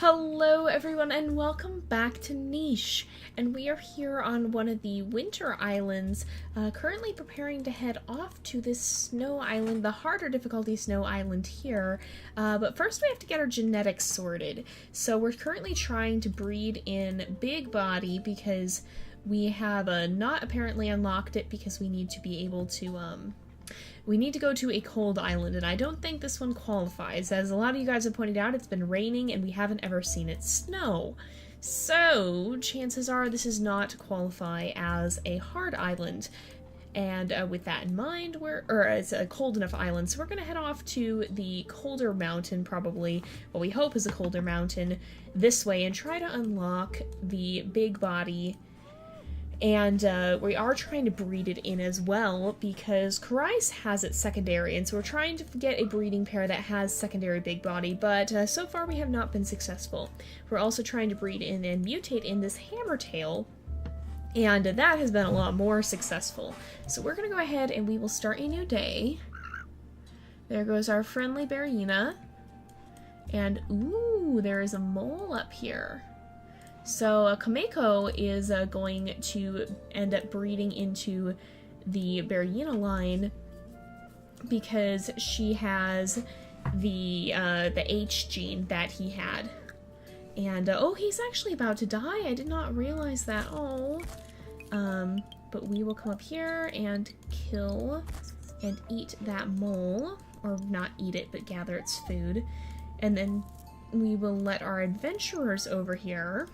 Hello everyone and welcome back to Niche, and we are here on one of the winter islands, currently preparing to head off to this snow island, the harder difficulty snow island here, but first we have to get our genetics sorted. So we're currently trying to breed in Big Body because we have not apparently unlocked it because we need to be able to, we need to go to a cold island, and I don't think this one qualifies. As a lot of you guys have pointed out, it's been raining and we haven't ever seen it snow. So, chances are this does not qualify as a hard island. And with that in mind, it's a cold enough island, so we're going to head off to the colder mountain, probably, what we hope is a colder mountain, this way, and try to unlock the Big Body. And we are trying to breed it in as well, because Karais has its secondary, and so we're trying to get a breeding pair that has secondary Big Body, but so far we have not been successful. We're also trying to breed in and mutate in this Hammertail, and that has been a lot more successful. So we're going to go ahead and we will start a new day. There goes our friendly Barina. And ooh, there is a mole up here. So Kameko is going to end up breeding into the Barina line because she has the H gene that he had. And oh, he's actually about to die. I did not realize that. Oh. But we will come up here and kill and eat that mole, or not eat it, but gather its food. And then we will let our adventurers over here.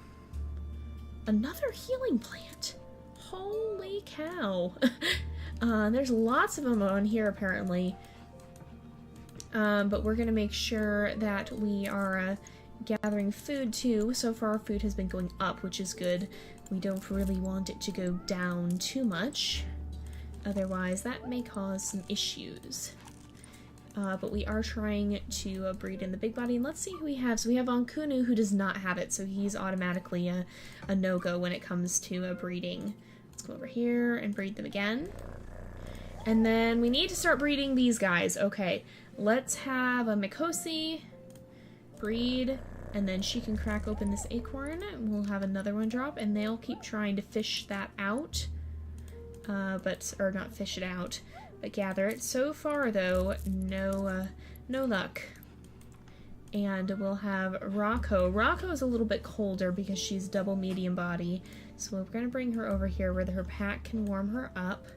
Another healing plant. Holy cow. There's lots of them on here apparently. But we're going to make sure that we are gathering food too. So far our food has been going up, which is good. We don't really want it to go down too much. Otherwise that may cause some issues. But we are trying to breed in the Big Body, and let's see who we have. So we have Onkunu, who does not have it, so he's automatically a no-go when it comes to breeding. Let's go over here and breed them again. And then we need to start breeding these guys. Okay, let's have a Mikosi breed, and then she can crack open this acorn, and we'll have another one drop, and they'll keep trying to fish that out. Or not fish it out. But gather it. So far, though, no luck. And we'll have Rocco. Rocco is a little bit colder because she's double medium body. So we're going to bring her over here where her pack can warm her up.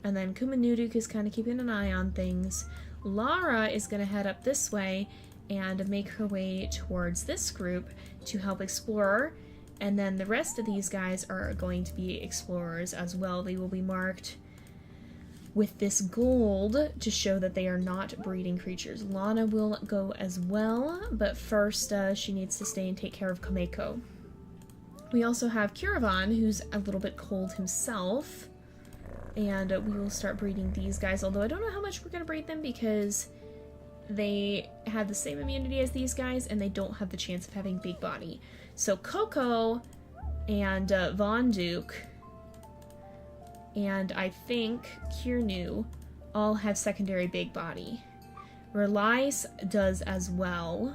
And then Kumanuduk is kind of keeping an eye on things. Lara is going to head up this way and make her way towards this group to help explore. And then the rest of these guys are going to be explorers as well. They will be marked with this gold to show that they are not breeding creatures. Lana will go as well, but first she needs to stay and take care of Kameko. We also have Kiravan, who's a little bit cold himself, and we will start breeding these guys, although I don't know how much we're going to breed them because they have the same immunity as these guys, and they don't have the chance of having Big Body. So Coco and Von Duke and I think Kirnu all have secondary Big Body. Relice does as well,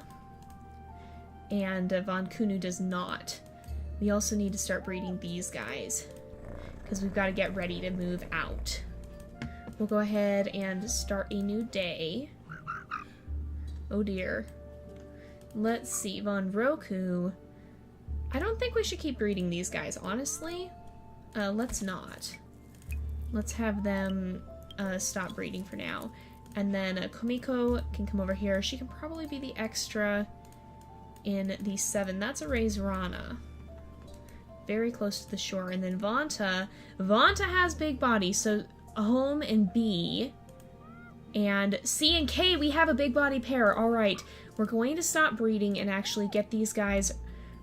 and Von Kunu does not. We also need to start breeding these guys, because we've got to get ready to move out. We'll go ahead and start a new day. Oh dear. Let's see, Von Roku. I don't think we should keep breeding these guys, honestly. Let's not. Let's have them stop breeding for now. And then Komiko can come over here. She can probably be the extra in the 7. That's a Raise Rana. Very close to the shore. And then Vanta. Vanta has Big Body, so Home and B. And C and K, we have a Big Body pair. Alright, we're going to stop breeding and actually get these guys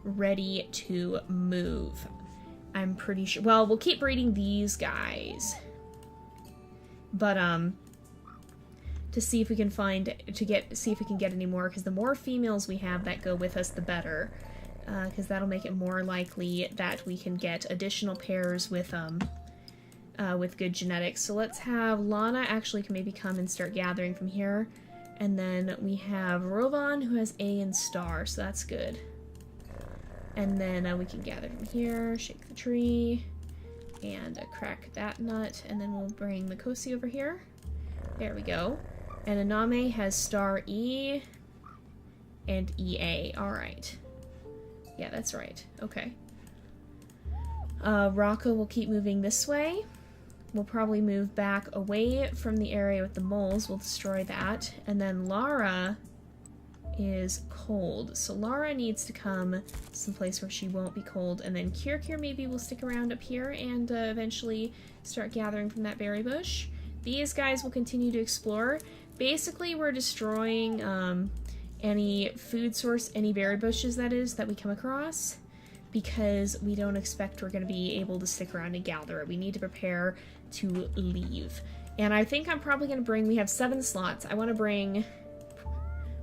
ready to move. I'm pretty sure. Well, we'll keep breeding these guys, but to see if we can see if we can get any more. Because the more females we have that go with us, the better. Because that'll make it more likely that we can get additional pairs with good genetics. So let's have Lana actually can maybe come and start gathering from here. And then we have Rovan, who has A and star, so that's good. And then we can gather from here, shake the tree, and crack that nut, and then we'll bring the Kosi over here. There we go. And Aname has star E and EA. Alright. Yeah, that's right. Okay. Raka will keep moving this way. We'll probably move back away from the area with the moles. We'll destroy that. And then Lara is cold. So Lara needs to come someplace where she won't be cold. And then Kirkir maybe will stick around up here and eventually start gathering from that berry bush. These guys will continue to explore. Basically, we're destroying any food source, any berry bushes that is, that we come across, because we don't expect we're going to be able to stick around and gather it. We need to prepare to leave. And I think I'm probably going to bring, we have 7 slots. I want to bring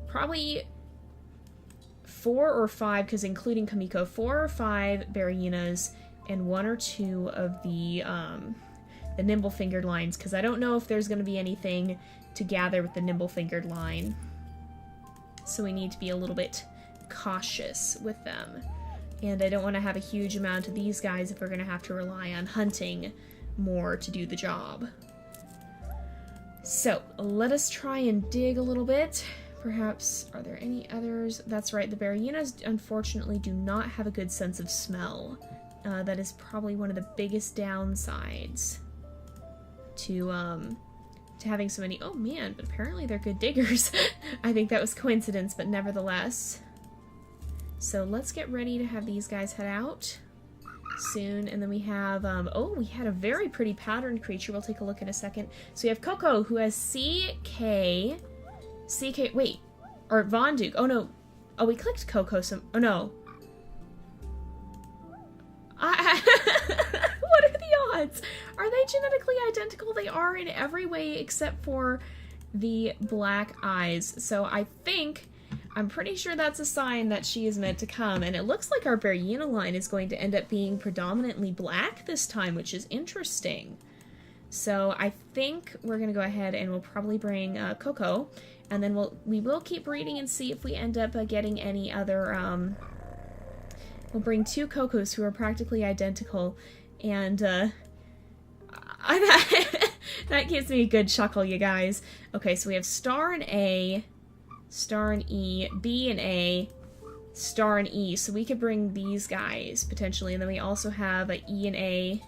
probably 4 or 5, because including Kamiko, 4 or 5 Berryinas and 1 or 2 of the nimble-fingered lines, because I don't know if there's going to be anything to gather with the nimble-fingered line. So we need to be a little bit cautious with them. And I don't want to have a huge amount of these guys if we're going to have to rely on hunting more to do the job. So, let us try and dig a little bit. Perhaps, are there any others? That's right, the Berryinas unfortunately do not have a good sense of smell. That is probably one of the biggest downsides to having so many. Oh man, but apparently they're good diggers. I think that was coincidence, but nevertheless. So let's get ready to have these guys head out soon. And then we have, oh, we had a very pretty patterned creature. We'll take a look in a second. So we have Coco, who has CK, wait, or Von Duke. Oh no, oh, we clicked Coco oh no. What are the odds? Are they genetically identical? They are in every way except for the black eyes. So I'm pretty sure that's a sign that she is meant to come. And it looks like our Berryina line is going to end up being predominantly black this time, which is interesting. So I think we're going to go ahead and we'll probably bring Coco. And then we will keep breeding and see if we end up getting any other... We'll bring 2 Cocos who are practically identical, and that gives me a good chuckle, you guys. Okay, so we have star and A, star and E, B and A, star and E, so we could bring these guys, potentially, and then we also have a E and A,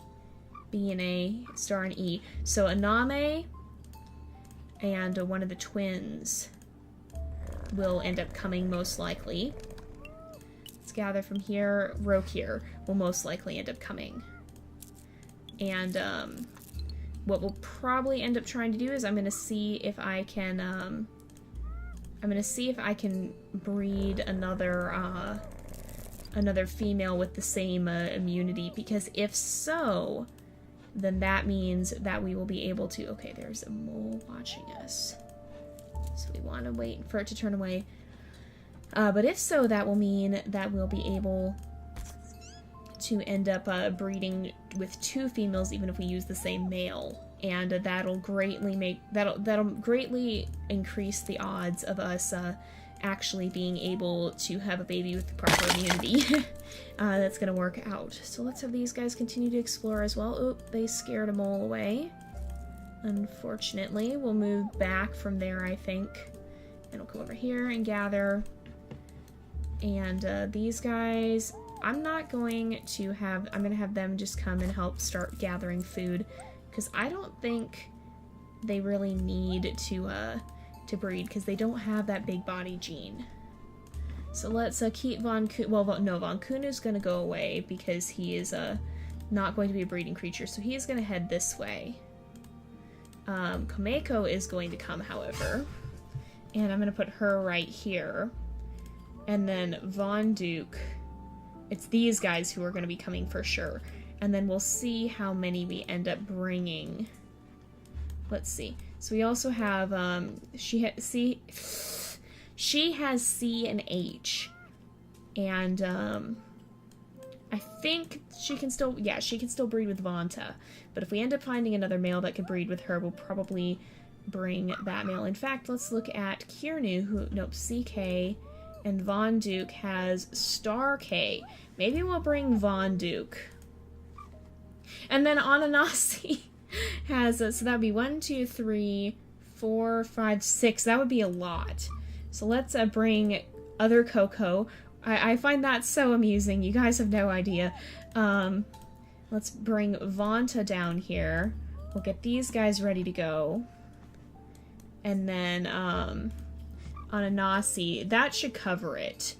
B and A, star and E. So Aname and one of the twins will end up coming most likely. Gather from here. Rokir will most likely end up coming. And what we'll probably end up trying to do is I'm going to see if I can breed another female with the same immunity, because if so, then that means that we will be able to... Okay, there's a mole watching us, so we want to wait for it to turn away. But if so, that will mean that we'll be able to end up breeding with 2 females, even if we use the same male, and that'll greatly increase the odds of us actually being able to have a baby with the proper immunity. That's gonna work out. So let's have these guys continue to explore as well. Oop, they scared a mole away. Unfortunately, we'll move back from there, I think, and we'll come over here and gather. And these guys, I'm going to have them just come and help start gathering food, because I don't think they really need to breed, because they don't have that big body gene. So let's keep Von Kunu's going to go away, because he is not going to be a breeding creature, so he is going to head this way. Komeko is going to come, however, and I'm going to put her right here. And then Von Duke, it's these guys who are going to be coming for sure. And then we'll see how many we end up bringing. Let's see. So we also have, she has C and H. And, I think she can still breed with Vanta. But if we end up finding another male that could breed with her, we'll probably bring that male. In fact, let's look at Kiernu, who, nope, CK, and Von Duke has Star K. Maybe we'll bring Von Duke. And then Ananasi has, so that would be 1, 2, 3, 4, 5, 6. That would be a lot. So let's bring other Coco. I find that so amusing. You guys have no idea. Let's bring Vonta down here. We'll get these guys ready to go. And then Ananasi. That should cover it.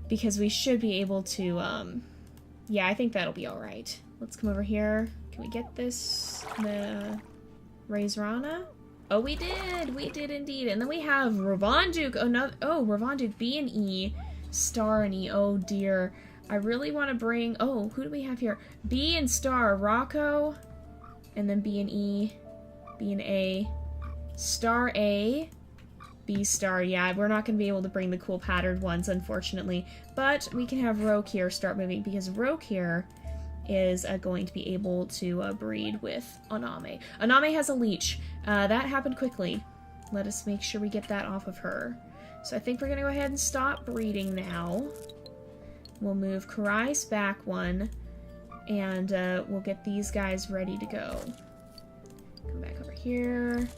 Because we should be able to... yeah, I think that'll be alright. Let's come over here. Can we get this? The Raizrana? Oh, we did! We did indeed. And then we have Ravonduk. Oh, no. Oh, Ravonduk B and E. Star and E. Oh, dear. I really want to bring... Oh, who do we have here? B and Star. Rocco. And then B and E. B and A. Star A. B Star. Yeah, we're not going to be able to bring the cool patterned ones, unfortunately. But we can have Rokir start moving, because Rokir is going to be able to breed with Aname. Aname has a leech. That happened quickly. Let us make sure we get that off of her. So I think we're going to go ahead and stop breeding now. We'll move Karai's back one, and we'll get these guys ready to go. Come back over here.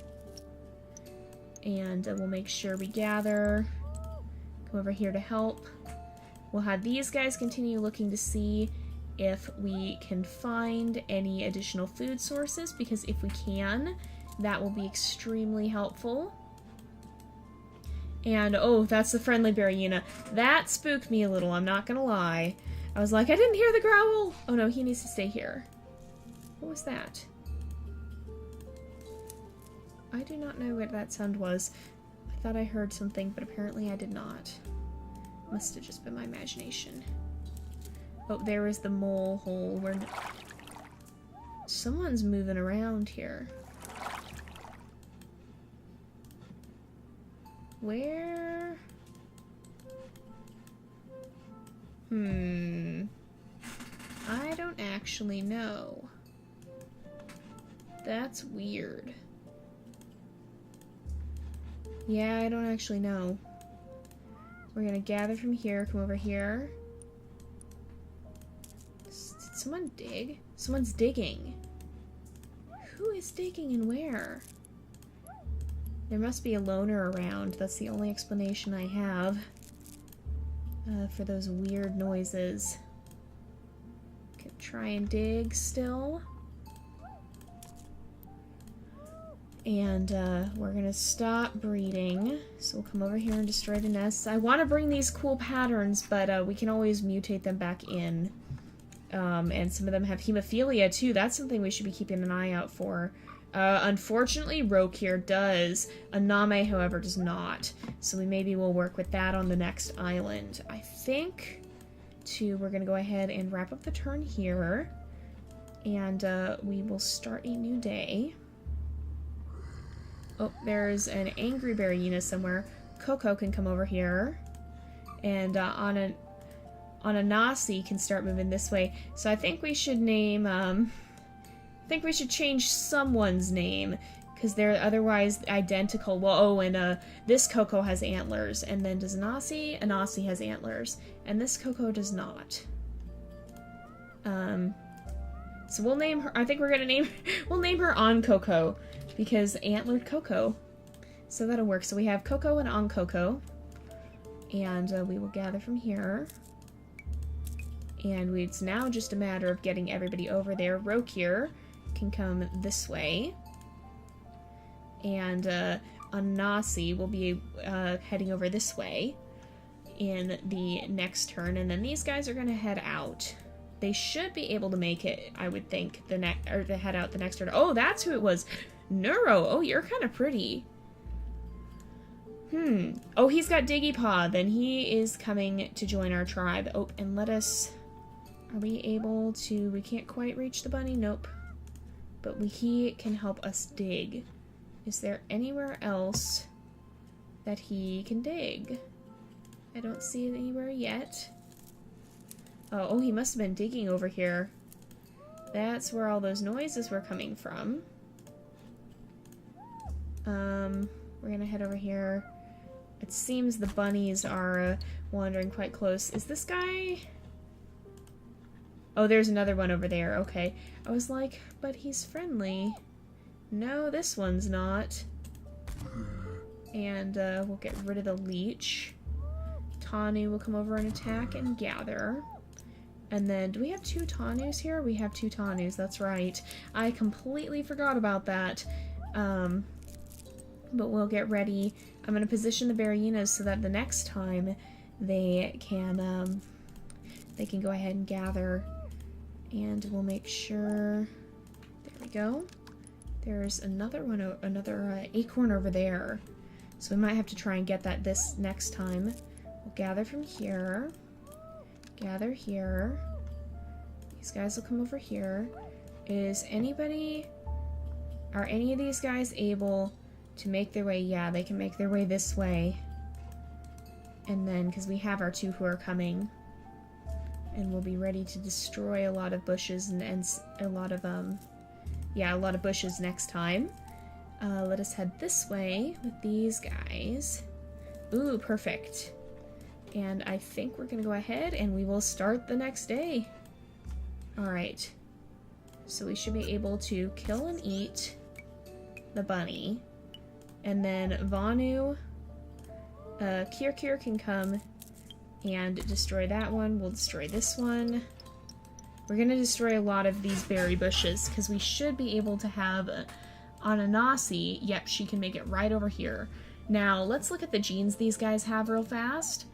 And we'll make sure we gather. Come over here to help. We'll have these guys continue looking to see if we can find any additional food sources, because if we can, that will be extremely helpful. And, oh, that's the friendly Berryuna. That spooked me a little, I'm not gonna lie. I was like, I didn't hear the growl! Oh no, he needs to stay here. What was that? I do not know what that sound was. I thought I heard something, but apparently I did not. Must have just been my imagination. Oh, there is the mole hole where... Someone's moving around here. Where? I don't actually know. That's weird. Yeah, I don't actually know. We're gonna gather from here, come over here. Did someone dig? Someone's digging. Who is digging and where? There must be a loner around. That's the only explanation I have for those weird noises. Okay, try and dig still. And we're gonna stop breeding. So we'll come over here and destroy the nests. I want to bring these cool patterns, but we can always mutate them back in. And some of them have hemophilia too. That's something we should be keeping an eye out for. Unfortunately, Rokir does. Aname, however, does not. So we maybe will work with that on the next island. I think, we're going to go ahead and wrap up the turn here. And we will start a new day. Oh, there's an angry Berryuna somewhere. Coco can come over here. And Ananasi can start moving this way. So I think we should name... I think we should change someone's name, because they're otherwise identical. Well, oh, and this Coco has antlers, and then does Anasi? Anasi has antlers, and this Coco does not. So we'll name her, I think we're gonna name, we'll name her On Coco, because antlered Coco. So that'll work. So we have Coco and On Coco, and we will gather from here. And it's now just a matter of getting everybody over there. Rokir can come this way, and Anasi will be heading over this way in the next turn, and then these guys are going to head out. They should be able to make it, I would think, to head out the next turn. Oh, that's who it was. Neuro. Oh, you're kind of pretty. Oh, he's got Diggy Paw. Then he is coming to join our tribe. Oh, and let us... Are we able to... We can't quite reach the bunny? Nope. But he can help us dig. Is there anywhere else that he can dig? I don't see it anywhere yet. Oh, he must have been digging over here. That's where all those noises were coming from. We're gonna head over here. It seems the bunnies are wandering quite close. Is this guy? Oh, there's another one over there. Okay. I was like, but he's friendly. No, this one's not. And we'll get rid of the leech. Tanu will come over and attack and gather. And then, do we have 2 Tanus here? We have 2 Tanus, that's right. I completely forgot about that. But we'll get ready. I'm going to position the Barrienas so that the next time they can go ahead and gather. And we'll make sure... There we go. There's another one, another acorn over there. So we might have to try and get that this next time. We'll gather from here. Gather here. These guys will come over here. Are any of these guys able to make their way? Yeah, they can make their way this way. And then, because we have our 2 who are coming. And we'll be ready to destroy a lot of bushes and a lot of, yeah, a lot of bushes next time. Let us head this way with these guys. Ooh, perfect. And I think we're going to go ahead and we will start the next day. Alright. So we should be able to kill and eat the bunny. And then Vanu, Kirkir can come and destroy that one. We'll destroy this one. We're going to destroy a lot of these berry bushes because we should be able to have Ananasi. Yep, she can make it right over here. Now, let's look at the genes these guys have real fast.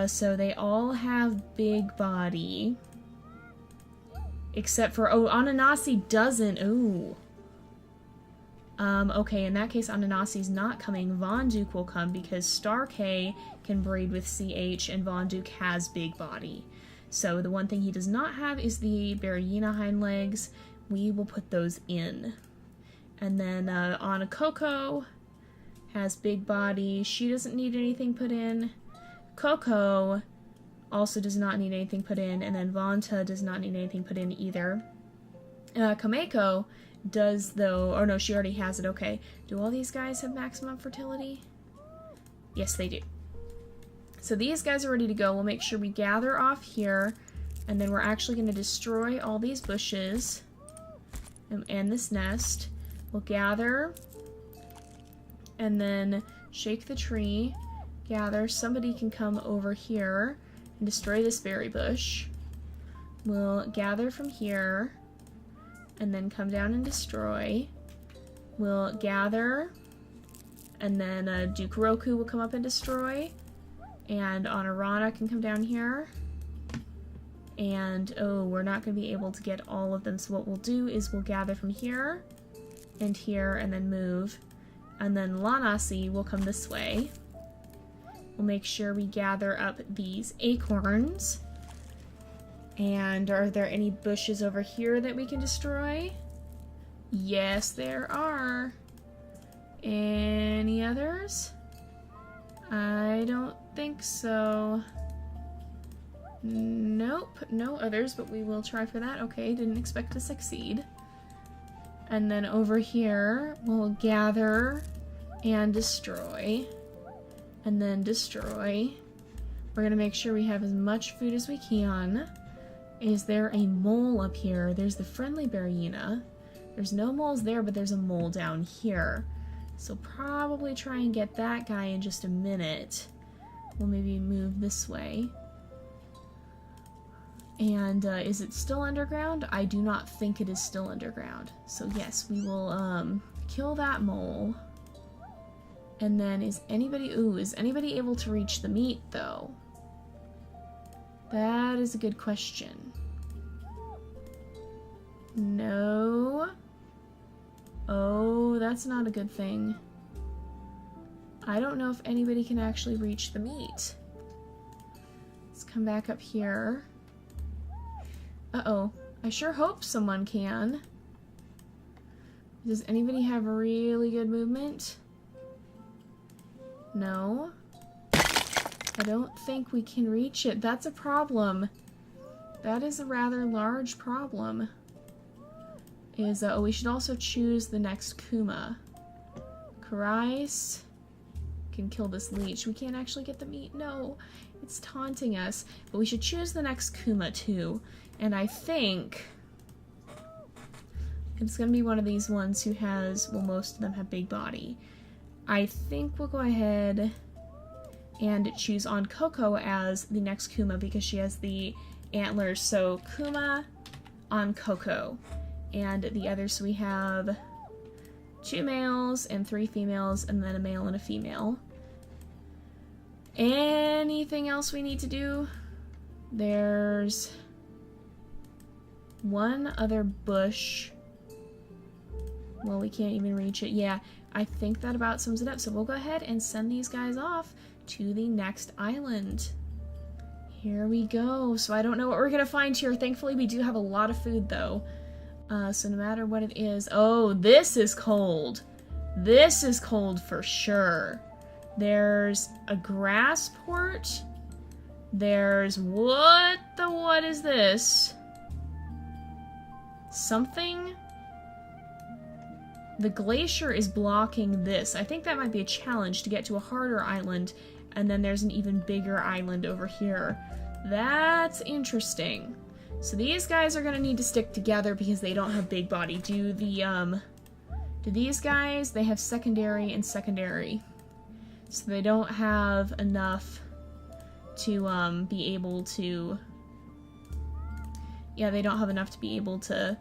So they all have big body. Except for, oh, Ananasi doesn't. Ooh. Okay, in that case, Ananasi's not coming. Von Duke will come because Star K can breed with CH and Von Duke has big body. So the one thing he does not have is the Barriena hind legs. We will put those in. And then Anna Coco has big body. She doesn't need anything put in. Coco also does not need anything put in. And then Vanta does not need anything put in either. Kameko does though. Oh no, she already has it. Okay. Do all these guys have maximum fertility? Yes, they do. So these guys are ready to go. We'll make sure we gather off here. And then we're actually going to destroy all these bushes. And this nest. We'll gather. And then shake the tree. Gather. Somebody can come over here and destroy this berry bush. We'll gather from here. And then come down and destroy. We'll gather. And then Dukuroku will come up and destroy. And Honorana can come down here. And, oh, we're not going to be able to get all of them. So what we'll do is we'll gather from here and here and then move. And then Lanasi will come this way. We'll make sure we gather up these acorns. And are there any bushes over here that we can destroy? Yes, there are. Any others? I don't think so. Nope, no others, but we will try for that. Okay, didn't expect to succeed. And then over here, we'll gather and destroy. And then destroy. We're going to make sure we have as much food as we can. Is there a mole up here? There's the friendly Barriena. There's no moles there, but there's a mole down here. So probably try and get that guy in just a minute. We'll maybe move this way. And is it still underground? I do not think it is still underground. So yes, we will kill that mole. And then is anybody able to reach the meat though? That is a good question. No. Oh, that's not a good thing. I don't know if anybody can actually reach the meat. Let's come back up here. Uh-oh. I sure hope someone can. Does anybody have really good movement? No. I don't think we can reach it. That's a problem. That is a rather large problem. Oh, we should also choose the next Kuma. Price can kill this leech. We can't actually get the meat. No, it's taunting us. But we should choose the next Kuma too. And I think it's going to be one of these ones who has, well, most of them have big body. I think we'll go ahead and choose on Coco as the next Kuma because she has the antlers. So Kuma on Coco. And the others, we have 2 males and 3 females, and then a male and a female. Anything else we need to do? There's one other bush. Well, we can't even reach it. Yeah, I think that about sums it up. So we'll go ahead and send these guys off to the next island. Here we go. So I don't know what we're gonna find here. Thankfully, we do have a lot of food, though. So no matter what it is... Oh, this is cold. This is cold for sure. There's a grass port. There's... What is this? Something? The glacier is blocking this. I think that might be a challenge to get to a harder island. And then there's an even bigger island over here. That's interesting. So these guys are gonna need to stick together because they don't have big body. Do these guys, they have secondary and secondary. So they don't have enough to be able to... Yeah, they don't have enough to be able to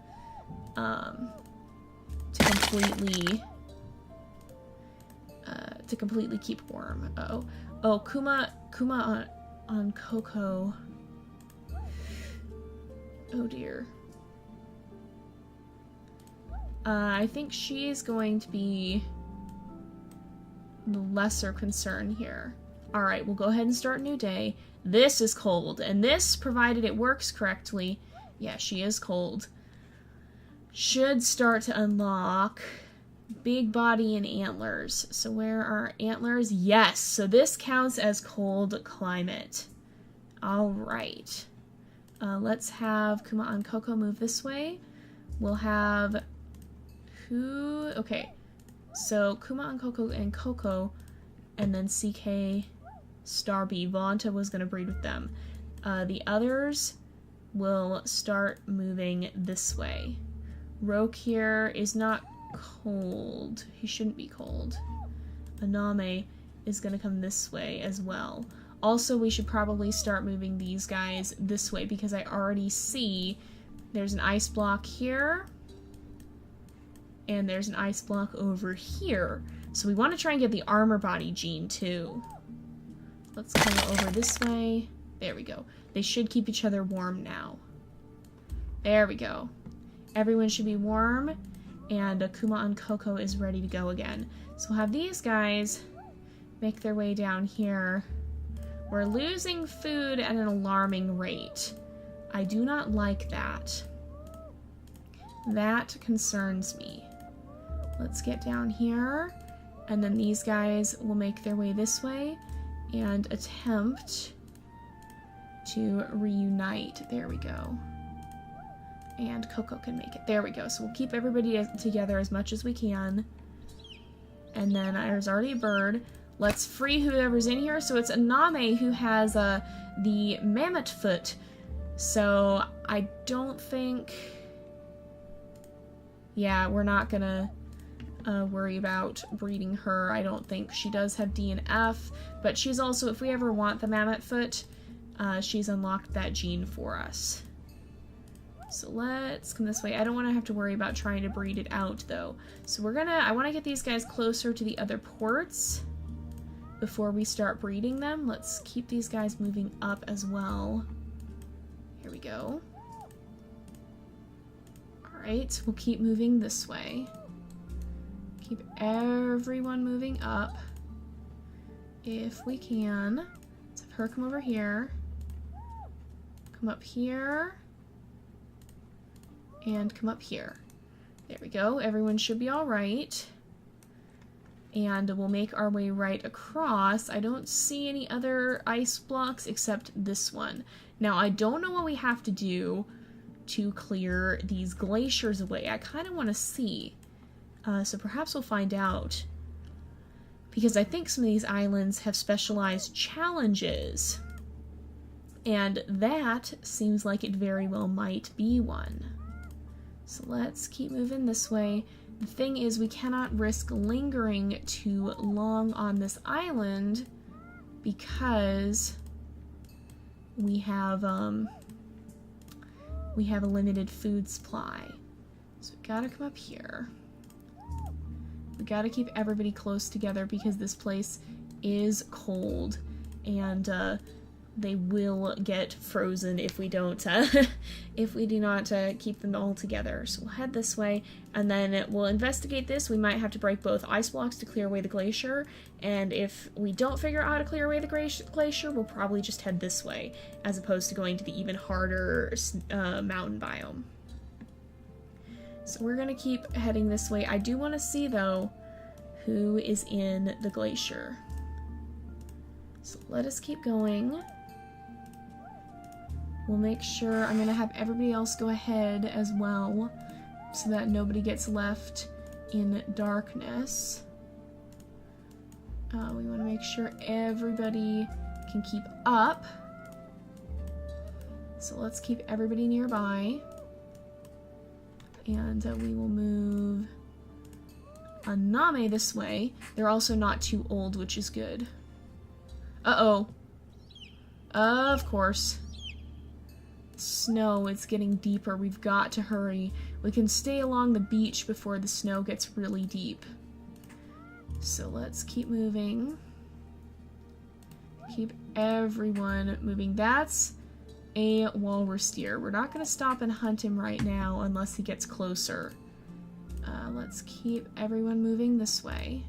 completely keep warm. Uh-oh. Oh, Kuma on Coco. Oh dear. I think she is going to be the lesser concern here. Alright, we'll go ahead and start a new day. This is cold, and this, provided it works correctly, yeah, she is cold, should start to unlock big body and antlers. So where are antlers? Yes, so this counts as cold climate. Alright. Let's have Kuma on Coco move this way. We'll have... Who? Okay. So, Kuma on Coco and Coco, and then CK Starby. Vonta was going to breed with them. The others will start moving this way. Roke here is not cold. He shouldn't be cold. Aname is going to come this way as well. Also, we should probably start moving these guys this way because I already see there's an ice block here and there's an ice block over here. So we want to try and get the armor body gene too. Let's come over this way. There we go. They should keep each other warm now. There we go. Everyone should be warm, and Kuma on Coco is ready to go again. So we'll have these guys make their way down here. We're losing food at an alarming rate. I do not like that. That concerns me. Let's get down here, and then these guys will make their way this way and attempt to reunite. There we go. And Coco can make it. There we go. So we'll keep everybody together as much as we can. And then there's already a bird. Let's free whoever's in here. So it's Aname who has the mammoth foot. So I don't think... Yeah, we're not gonna worry about breeding her. I don't think she does have D and F. But she's also, if we ever want the mammoth foot, she's unlocked that gene for us. So let's come this way. I don't want to have to worry about trying to breed it out, though. So I want to get these guys closer to the other ports before we start breeding them. Let's keep these guys moving up as well. Here we go. Alright, we'll keep moving this way. Keep everyone moving up if we can. Let's have her come over here. Come up here. And come up here. There we go. Everyone should be alright. And we'll make our way right across. I don't see any other ice blocks except this one. Now, I don't know what we have to do to clear these glaciers away. I kind of want to see. So perhaps we'll find out because I think some of these islands have specialized challenges. And that seems like it very well might be one. So let's keep moving this way. The thing is, we cannot risk lingering too long on this island because we have a limited food supply. So we gotta come up here. We gotta keep everybody close together because this place is cold, and they will get frozen if we don't if we do not keep them all together. So we'll head this way, and then we'll investigate this. We might have to break both ice blocks to clear away the glacier, and if we don't figure out how to clear away the glacier, we'll probably just head this way as opposed to going to the even harder mountain biome. So we're gonna keep heading this way. I do want to see though who is in the glacier. So let us keep going. We'll make sure, I'm going to have everybody else go ahead as well, so that nobody gets left in darkness. We want to make sure everybody can keep up. So let's keep everybody nearby. And we will move Aname this way. They're also not too old, which is good. Uh-oh. Of course. Snow, it's getting deeper. We've got to hurry. We can stay along the beach before the snow gets really deep. So let's keep moving. Keep everyone moving. That's a walrus deer. We're not going to stop and hunt him right now unless he gets closer. Let's keep everyone moving this way.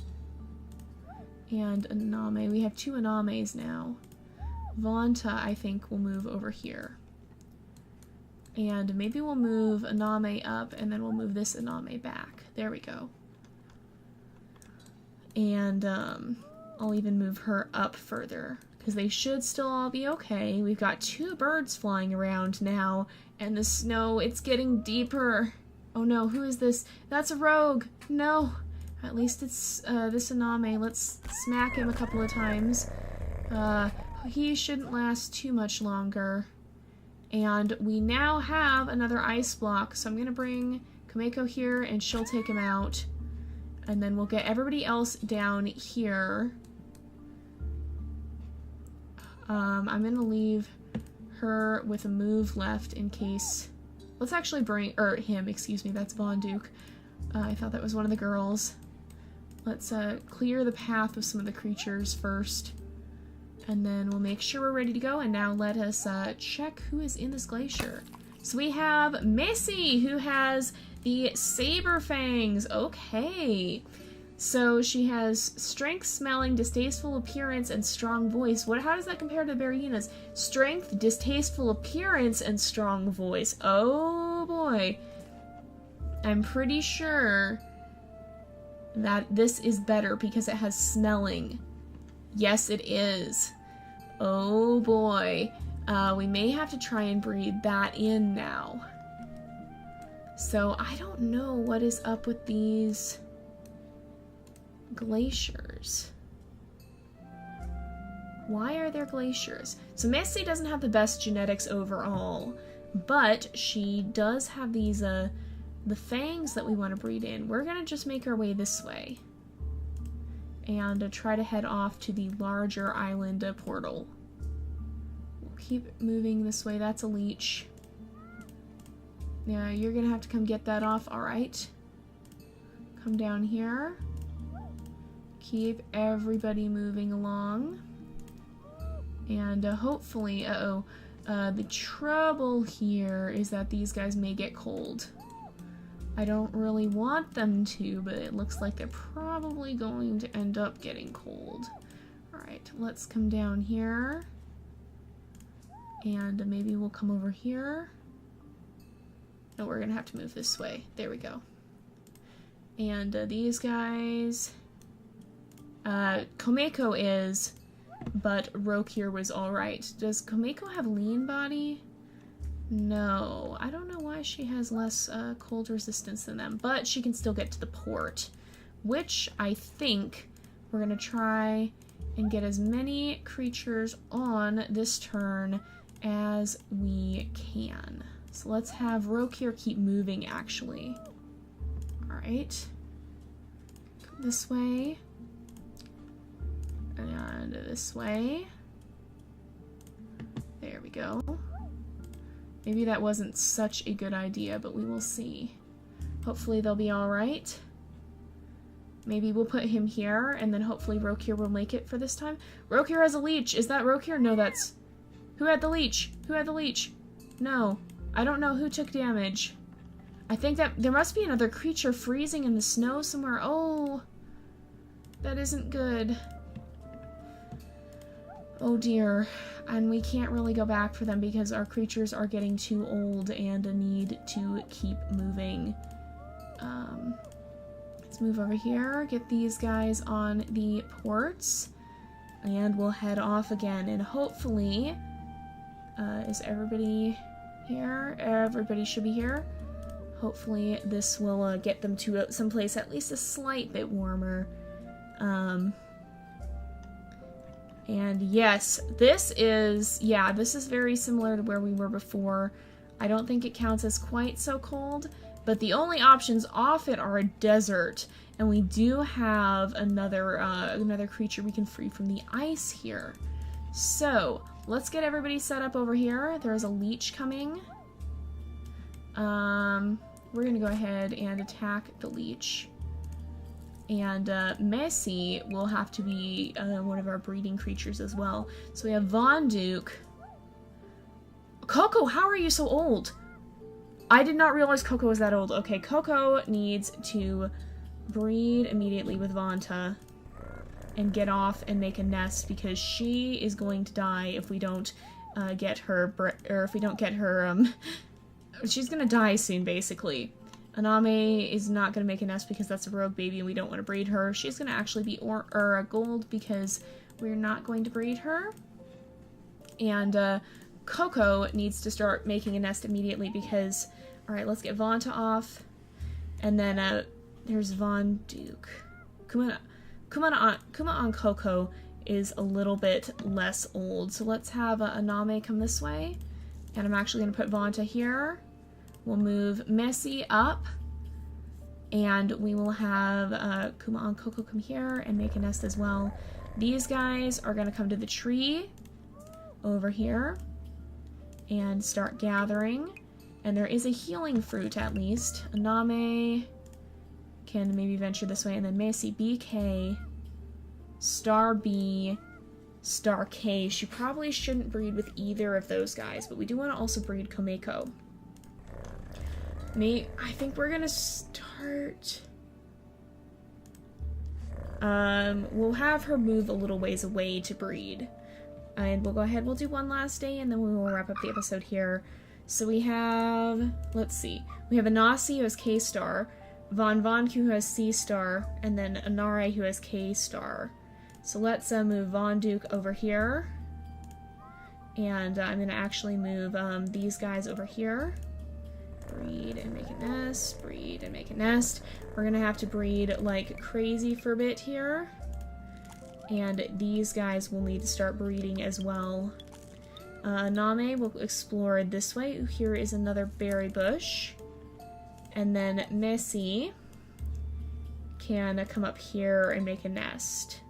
And Aname. We have 2 Anames now. Vanta, I think, will move over here. And maybe we'll move Aname up, and then we'll move this Aname back. There we go. And I'll even move her up further, because they should still all be okay. We've got 2 birds flying around now, and the snow, it's getting deeper. Oh no, who is this? That's a rogue! No! At least it's this Aname. Let's smack him a couple of times. He shouldn't last too much longer. And we now have another ice block, so I'm going to bring Kameko here, and she'll take him out. And then we'll get everybody else down here. I'm going to leave her with a move left in case... Let's actually bring... him, excuse me, that's Von Duke. I thought that was one of the girls. Let's clear the path of some of the creatures first. And then we'll make sure we're ready to go. And now let us check who is in this glacier. So we have Missy, who has the saber fangs. Okay. So she has strength, smelling, distasteful appearance, and strong voice. How does that compare to Beriena's? Strength, distasteful appearance, and strong voice. Oh boy. I'm pretty sure that this is better because it has smelling. Yes, it is. Oh boy. We may have to try and breed that in now. So I don't know what is up with these glaciers. Why are there glaciers? So Messi doesn't have the best genetics overall, but she does have these the fangs that we want to breed in. We're gonna just make our way this way and try to head off to the larger island portal. We'll keep moving this way. That's a leech. Yeah, you're gonna have to come get that off. Alright. Come down here. Keep everybody moving along. And hopefully, the trouble here is that these guys may get cold. I don't really want them to, but it looks like they're probably going to end up getting cold. Alright, let's come down here. And maybe we'll come over here. No, we're gonna have to move this way. There we go. And these guys... Komeko is, but Rokir was alright. Does Komeko have lean body? No. I don't know why she has less cold resistance than them, but she can still get to the port, which I think we're gonna try and get as many creatures on this turn as we can. So let's have Rokir keep moving, actually. Alright. Come this way. And this way. There we go. Maybe that wasn't such a good idea, but we will see. Hopefully they'll be alright. Maybe we'll put him here, and then hopefully Rokir will make it for this time. Rokir has a leech! Is that Rokir? No, that's... Who had the leech? Who had the leech? No. I don't know who took damage. I think that there must be another creature freezing in the snow somewhere. Oh! That isn't good. Oh dear. And we can't really go back for them because our creatures are getting too old and need to keep moving. Let's move over here, get these guys on the ports, and we'll head off again. And hopefully, is everybody here? Everybody should be here. Hopefully this will get them to someplace at least a slight bit warmer. And yes, this is very similar to where we were before. I don't think it counts as quite so cold, but the only options off it are a desert, and we do have another creature we can free from the ice here. So let's get everybody set up over here. There's a leech coming. We're gonna go ahead and attack the leech. And Messi will have to be one of our breeding creatures as well. So we have Von Duke. Coco, how are you so old? I did not realize Coco was that old. Okay, Coco needs to breed immediately with Vanta and get off and make a nest because she is going to die if we don't get her, she's gonna die soon, basically. Aname is not going to make a nest because that's a rogue baby and we don't want to breed her. She's going to actually be gold because we're not going to breed her. And Coco needs to start making a nest immediately because... Alright, let's get Vanta off. And then there's Von Duke. Kuma on Coco is a little bit less old. So let's have Aname come this way. And I'm actually going to put Vanta here. We'll move Messi up, and we will have Kuma on Coco come here and make a nest as well. These guys are going to come to the tree over here and start gathering. And there is a healing fruit, at least. Aname can maybe venture this way, and then Messi, BK, Star B, Star K. She probably shouldn't breed with either of those guys, but we do want to also breed Komeko. I think we're gonna start... we'll have her move a little ways away to breed. And we'll go ahead, we'll do one last day, and then we will wrap up the episode here. So we have... Let's see. We have Anasi who has K-star, Von who has C-star, and then Anare who has K-star. So let's move Von Duke over here. And I'm gonna actually move these guys over here. Breed and make a nest, breed and make a nest. We're gonna have to breed like crazy for a bit here. And these guys will need to start breeding as well. Name will explore this way. Here is another berry bush. And then Messi can come up here and make a nest.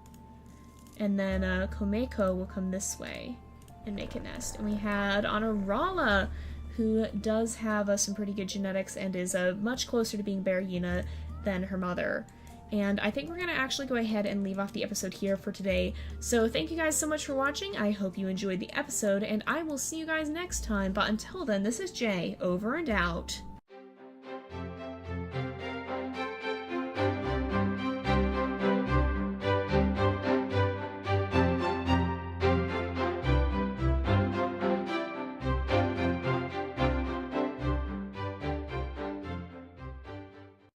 And then Komeko will come this way and make a nest. And we had Honorala, who does have some pretty good genetics and is much closer to being Berryina than her mother. And I think we're going to actually go ahead and leave off the episode here for today. So thank you guys so much for watching. I hope you enjoyed the episode, and I will see you guys next time. But until then, this is Jay, over and out.